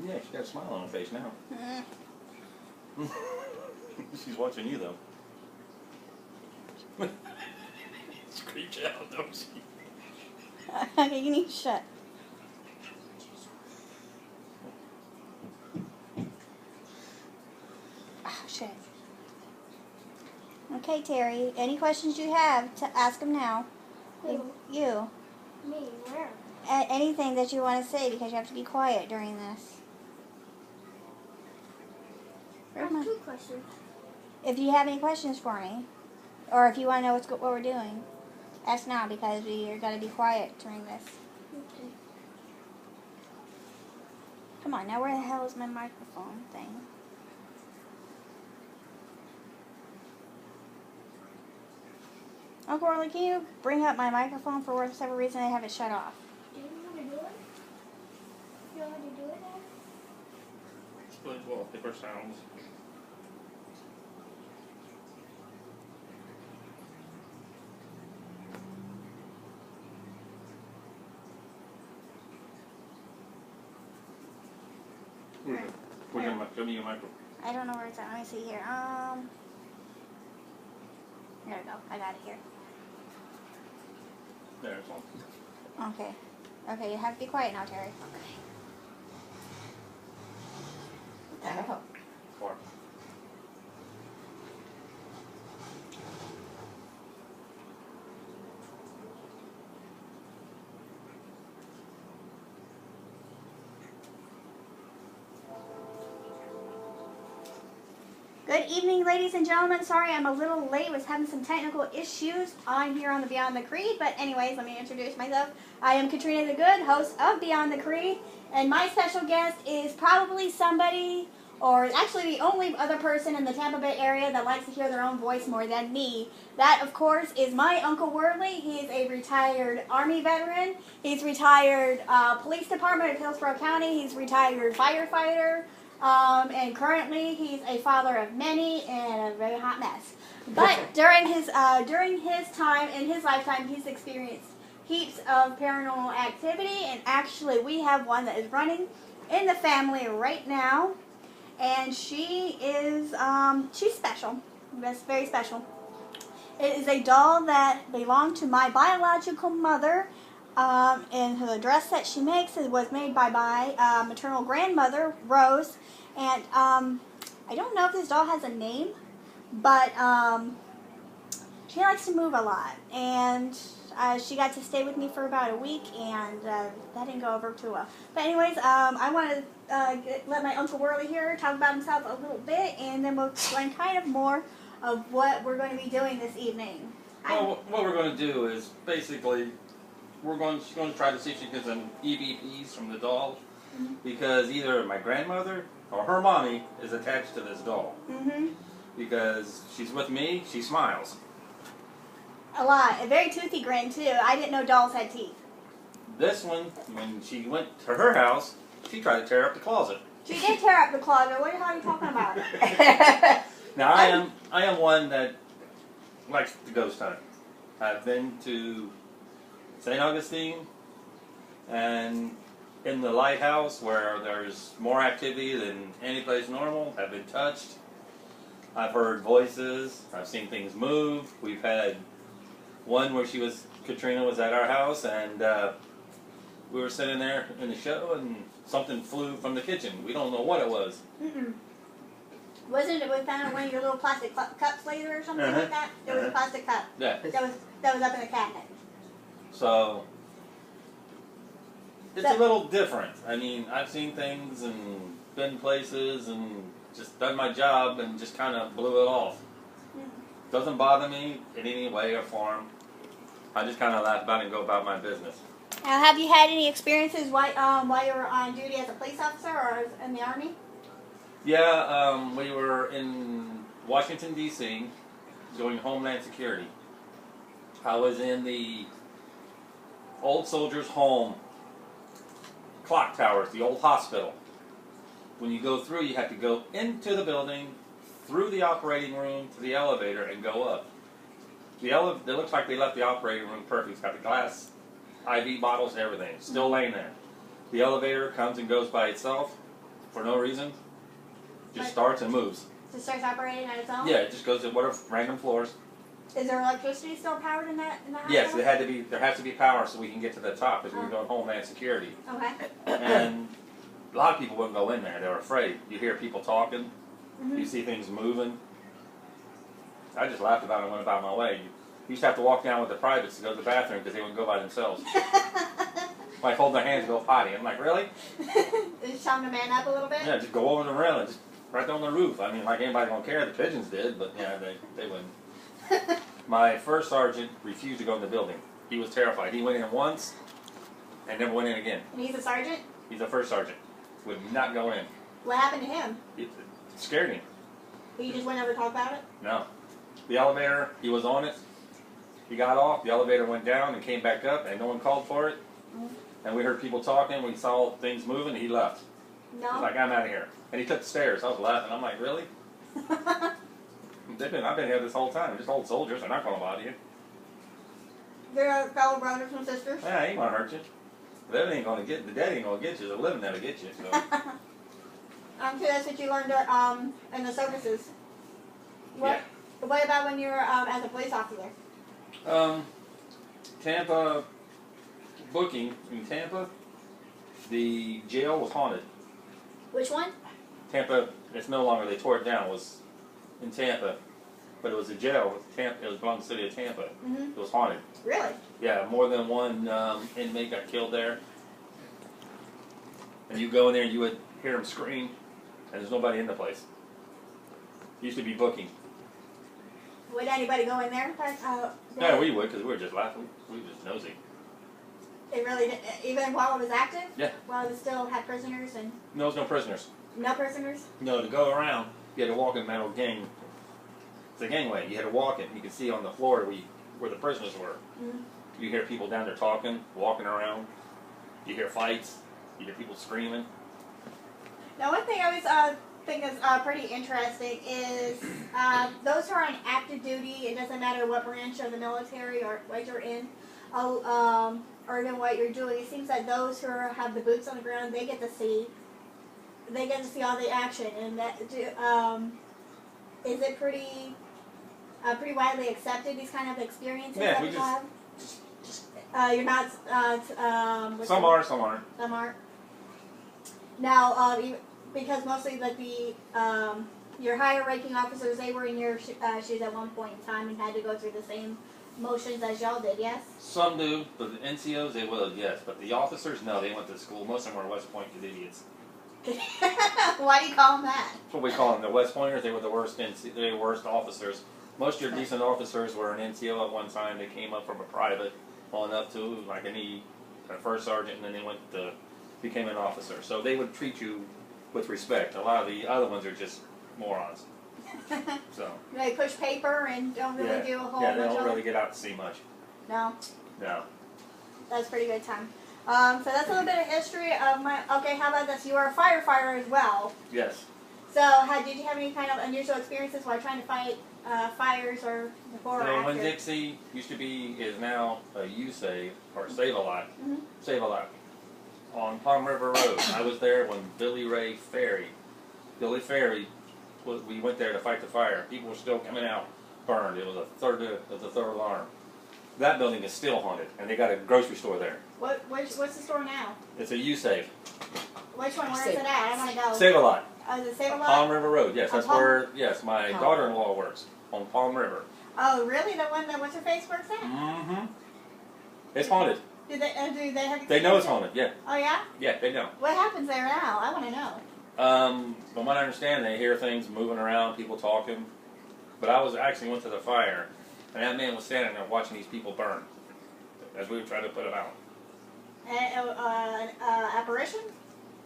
Yeah, she's got a smile on her face now. She's watching you, though. She creeps out, don't she? Okay, you need to shut. Oh, shit. Okay, Terry. Any questions you have, to ask them now. Who? You. Me, where? Anything that you want to say, because you have to be quiet during this. I have 2 questions. If you have any questions for me, or if you want to know what we're doing, ask now, because we're going to be quiet during this. Okay. Come on, now where the hell is my microphone thing? Uncle Whirley, can you bring up my microphone? For whatever reason, I have it shut off. Do you want to do it? You want me to do it now? Split wallpaper sounds. Give me your microphone. I don't know where it's at. Let me see here. There we go. I got it here. There, it's on. Okay. Okay, you have to be quiet now, Terry. Okay. Oh. 4. Good evening, ladies and gentlemen. Sorry I'm a little late. Was having some technical issues. I'm here on the Beyond the Creed. But anyways, let me introduce myself. I am Katrina the Good, host of Beyond the Creed. And my special guest is probably somebody, or actually the only other person in the Tampa Bay area that likes to hear their own voice more than me. That, of course, is my Uncle Whirley. He is a retired Army veteran. He's retired police department of Hillsborough County. He's retired firefighter. And currently he's a father of many and a very hot mess. But during his time, in his lifetime, he's experienced heaps of paranormal activity. And actually, we have one that is running in the family right now. And she is, she's special. That's very special. It is a doll that belonged to my biological mother. And the dress that she makes was made by my maternal grandmother, Rose. And I don't know if this doll has a name, but she likes to move a lot. And she got to stay with me for about a week, and that didn't go over too well. But anyways, I want to let my Uncle Whirley here talk about himself a little bit, and then we'll explain kind of more of what we're going to be doing this evening. Well, what we're going to do is basically she's going to try to see if she gets some EVPs from the doll, because either my grandmother or her mommy is attached to this doll. Because she's with me, she smiles. A lot. A very toothy grin, too. I didn't know dolls had teeth. This one, when she went to her house, she tried to tear up the closet. She did tear up the closet. What the hell are you talking about? Now, I am one that likes to ghost hunt. I've been to St. Augustine and in the lighthouse, where there's more activity than any place normal. I've been touched. I've heard voices. I've seen things move. We've had one where Katrina was at our house, and we were sitting there in the show, and something flew from the kitchen. We don't know what it was. Wasn't it we found one of your little plastic cups later or something like that? There was a plastic cup. Yeah. That was up in the cabinet. So it's a little different. I mean, I've seen things and been places and just done my job and just kind of blew it off. Doesn't bother me in any way or form. I just kind of laugh about it and go about my business. Now, have you had any experiences while you were on duty as a police officer or in the Army? Yeah, we were in Washington, D.C. doing Homeland Security. I was in the Old Soldiers Home clock towers, the old hospital. When you go through, you have to go into the building, through the operating room to the elevator, and go up. It looks like they left the operating room perfect. It's got the glass, IV bottles, everything. It's still laying there. The elevator comes and goes by itself. for no reason. Just Like- starts and moves. Just starts operating on its own? Yeah, it just goes to whatever random floors. Is there electricity still powered in the house? Yes, there has to be power so we can get to the top because we were going Homeland Security. Okay. And a lot of people wouldn't go in there. They were afraid. You hear people talking. Mm-hmm. You see things moving. I just laughed about it and went about my way. You used to have to walk down with the privates to go to the bathroom because they wouldn't go by themselves. Like hold their hands and go potty. I'm like, really? Just tell them to man up a little bit? Yeah, just go over the railing, just right on the roof. I mean, like anybody don't care. The pigeons did, but yeah, they wouldn't. My first sergeant refused to go in the building. He was terrified. He went in once and never went in again. And he's a sergeant? He's a first sergeant. Would not go in. What happened to him? It scared him. He just went over to talk about it? No. The elevator, he was on it. He got off, the elevator went down and came back up, and no one called for it. And we heard people talking, we saw things moving, and he left. No? He's like, I'm out of here. And he took the stairs. I was laughing. I'm like, really? I've been here this whole time. Just old soldiers. They're not going to bother you. They're fellow brothers and sisters? Yeah, ain't going to hurt you. That ain't going to get, the dead ain't going to get you. The living never get you. So. So that's what you learned in the services. Yeah. What about when you were as a police officer? Tampa booking in Tampa, the jail was haunted. Which one? Tampa, it's no longer, they tore it down, it was in Tampa, but it was a jail, it was belonged to the city of Tampa. Mm-hmm. It was haunted. Really? Yeah, more than one inmate got killed there. And you go in there and you would hear them scream, and there's nobody in the place. Used to be booking. Would anybody go in there? Yeah, we would, because we were just laughing. We were just nosy. It really did, even while it was active? Yeah. While it still had prisoners and No, there's no prisoners. no prisoners? No, to go around, you had to walk in metal gang. It's a gangway. You had to walk it. You could see on the floor where the prisoners were. Mm-hmm. You hear people down there talking, walking around. You hear fights. You hear people screaming. Now, one thing I always think is pretty interesting is those who are on active duty, it doesn't matter what branch of the military or what you're in, or even what you're doing, it seems that those who have the boots on the ground, they get to see all the action. And that is it pretty widely accepted, these kind of experiences Yeah, that we you just have? You're not. some are, some aren't. Some aren't. Now, because mostly your higher ranking officers, they were in your shoes at one point in time and had to go through the same motions as y'all did, yes? Some do, but the NCOs, they will, yes. But the officers, no, they went to school. Most of them were West Point idiots. Why do you call them that? That's what we call them. The West Pointers, they were the worst they were worst officers. Most of your decent officers were an NCO at one time. They came up from a private on up to like a first sergeant, and then they went to became an officer. So they would treat you with respect. A lot of the other ones are just morons. So They push paper and don't really do a whole they bunch don't of really get out to see much. No, No. that's a pretty good time. So that's a little bit of history of my. Okay, how about this? You are a firefighter as well. Yes. So, did you have any kind of unusual experiences while trying to fight fires or before or So after? when Dixie used to be, is now a U-Save, or Save a Lot. Mm-hmm. Save a Lot. On Palm River Road. I was there when Billy Ferry, we went there to fight the fire. People were still coming out burned. It was a third alarm. That building is still haunted, and they got a grocery store there. What's the store now? It's a U-Save. Which one? Where is it at? I want to go. Save a Lot. Oh, is it Save a Lot? Palm River Road, yes. That's Palm- where, yes, my Oh. daughter-in-law works, on Palm River. Oh, really? The one that what's-her-face works at? Mm-hmm. It's haunted. Do they have? They know it's haunted, yeah. Oh yeah? Yeah, they know. What happens there now? I want to know. From what I understand, they hear things moving around, people talking. But I actually went to the fire, and that man was standing there watching these people burn as we were trying to put them out. An apparition?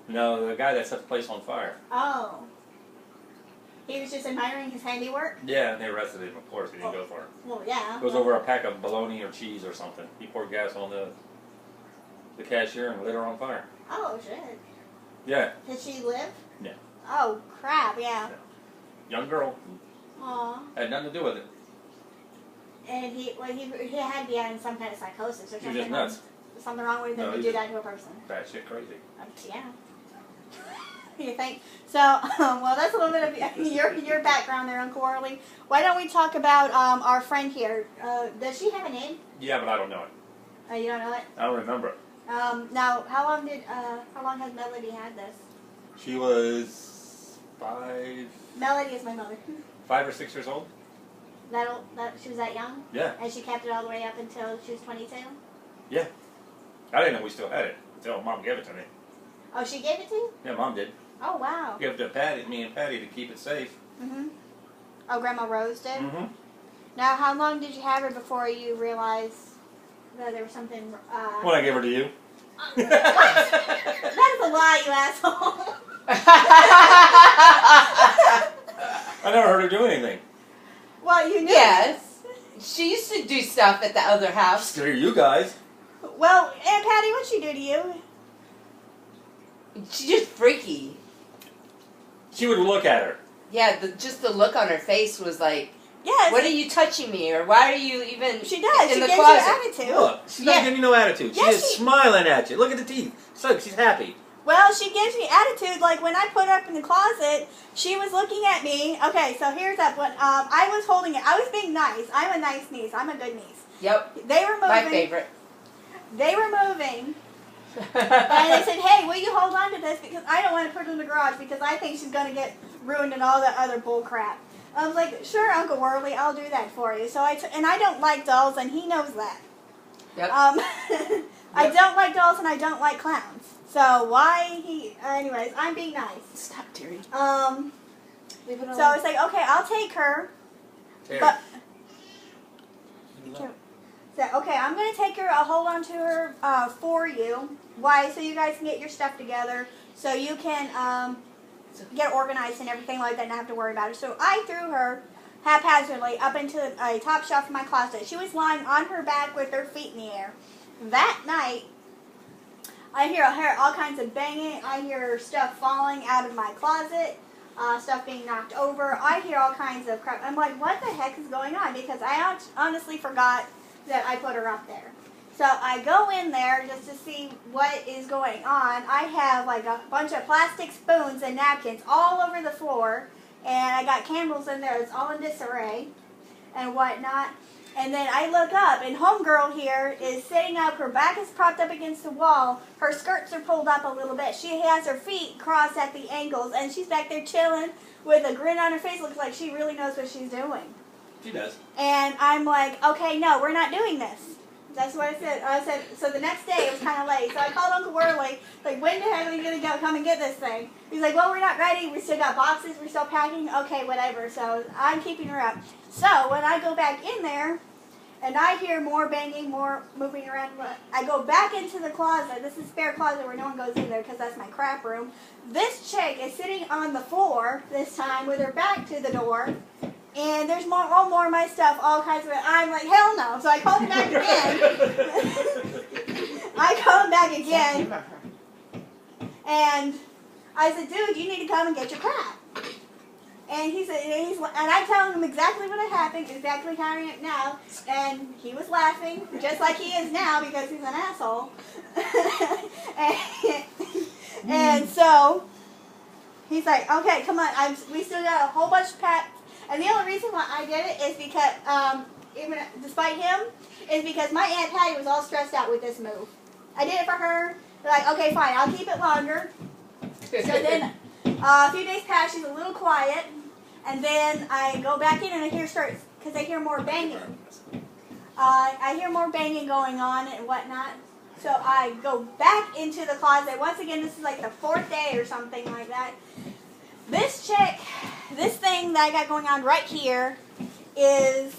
No, the guy that set the place on fire. Oh. He was just admiring his handiwork? Yeah, and they arrested him, of course. He didn't go for it. Well, yeah. It was over a pack of bologna or cheese or something. He poured gas on the cashier and lit her on fire. Oh, shit. Yeah, Did she live? No. Oh, crap, yeah. young girl. Aw. Had nothing to do with it. And he had to be having some kind of psychosis or She was something. just nuts. Something wrong with him No, to he's do just- that to a person. Bad shit crazy. Yeah. You think? So, well, that's a little bit of your background there, Uncle Whirley. Why don't we talk about our friend here? Does she have a name? Yeah, but I don't know it. You don't know it? I don't remember it. Now, how long has Melody had this? She was 5. Melody is my mother. 5 or 6 years old. She was that young? Yeah. And she kept it all the way up until she was 22? Yeah. I didn't know we still had it until Mom gave it to me. Oh, she gave it to you? Yeah, Mom did. Oh, wow. Gave it to me and Patty to keep it safe. Mm-hmm. Oh, Grandma Rose did? Mm-hmm. Now, how long did you have her before you realized that there was something... When I gave her to you. What? That is a lie, you asshole. I never heard her do anything. Well, you knew. Yes. She used to do stuff at the other house. Scare you guys. Well, Aunt Patty, what'd she do to you? She's just freaky. She would look at her. Yeah, just the look on her face was like, Yes. what are you touching me? Or why are you even She does. in She the gives closet? you attitude. Look, she's not giving you no attitude. Yes, She is smiling at you. Look at the teeth. So she's happy. Well, she gives me attitude. Like when I put her up in the closet, she was looking at me. Okay, so here's that. When I was holding it, I was being nice. I'm a nice niece. I'm a good niece. Yep, They were moving. my favorite. They were moving. And they said, hey, will you hold on to this? Because I don't want to put her in the garage because I think she's going to get ruined and all that other bull crap. I was like, sure, Uncle Whirley, I'll do that for you. So and I don't like dolls, and he knows that. Yep. I don't like dolls, and I don't like clowns. So anyways, I'm being nice. Stop, dearie. So I was like, okay, I'll take her. But so, okay, I'm going to take her, I'll hold on to her for you. Why? So you guys can get your stuff together, so you can get organized and everything like that and not have to worry about it. So I threw her haphazardly up into a top shelf in my closet. She was lying on her back with her feet in the air. That night, I hear all kinds of banging. I hear stuff falling out of my closet, stuff being knocked over. I hear all kinds of crap. I'm like, what the heck is going on? Because I honestly forgot that I put her up there. So I go in there just to see what is going on. I have like a bunch of plastic spoons and napkins all over the floor, and I got candles in there. It's all in disarray and whatnot. And then I look up, and homegirl here is sitting up. Her back is propped up against the wall. Her skirts are pulled up a little bit. She has her feet crossed at the ankles, and she's back there chilling with a grin on her face. Looks like she really knows what she's doing. She does. And I'm like, okay, no, we're not doing this. That's what I said. So the next day, it was kind of late. So I called Uncle Whirley, like, when the heck are you going to come and get this thing? He's like, well, we're not ready. We still got boxes. We're still packing. Okay, whatever. So I'm keeping her up. So when I go back in there, and I hear more banging, more moving around, I go back into the closet. This is a spare closet where no one goes in there because that's my crap room. This chick is sitting on the floor this time with her back to the door. And there's more of my stuff, all kinds of it. I'm like, hell no. So I called him back again. And I said, dude, you need to come and get your crap. And he said, and I tell him exactly what had happened, exactly how I am now. And he was laughing, just like he is now, because he's an asshole. and so he's like, okay, come on. We still got a whole bunch of packs. And the only reason why I did it is because, even despite him, is because my Aunt Patty was all stressed out with this move. I did it for her. They're like, okay, fine, I'll keep it longer. So then a few days pass, she's a little quiet. And then I go back in and I hear because I hear more banging. I hear more banging going on and whatnot. So I go back into the closet. Once again, this is like the 4th day or something like that. This chick, this thing that I got going on right here is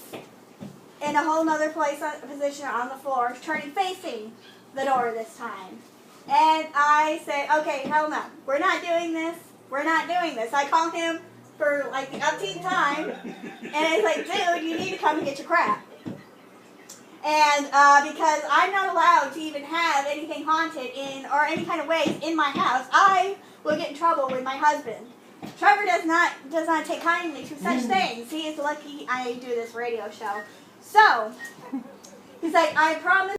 in a whole nother position on the floor, turning facing the door this time. And I say, okay, hell no. We're not doing this. We're not doing this. I call him for like the umpteenth time, and it's like, dude, you need to come and get your crap. And because I'm not allowed to even have anything haunted or any kind of ways in my house, I will get in trouble with my husband. Trevor does not take kindly to such things. He is lucky I do this radio show. So he's like, I promise.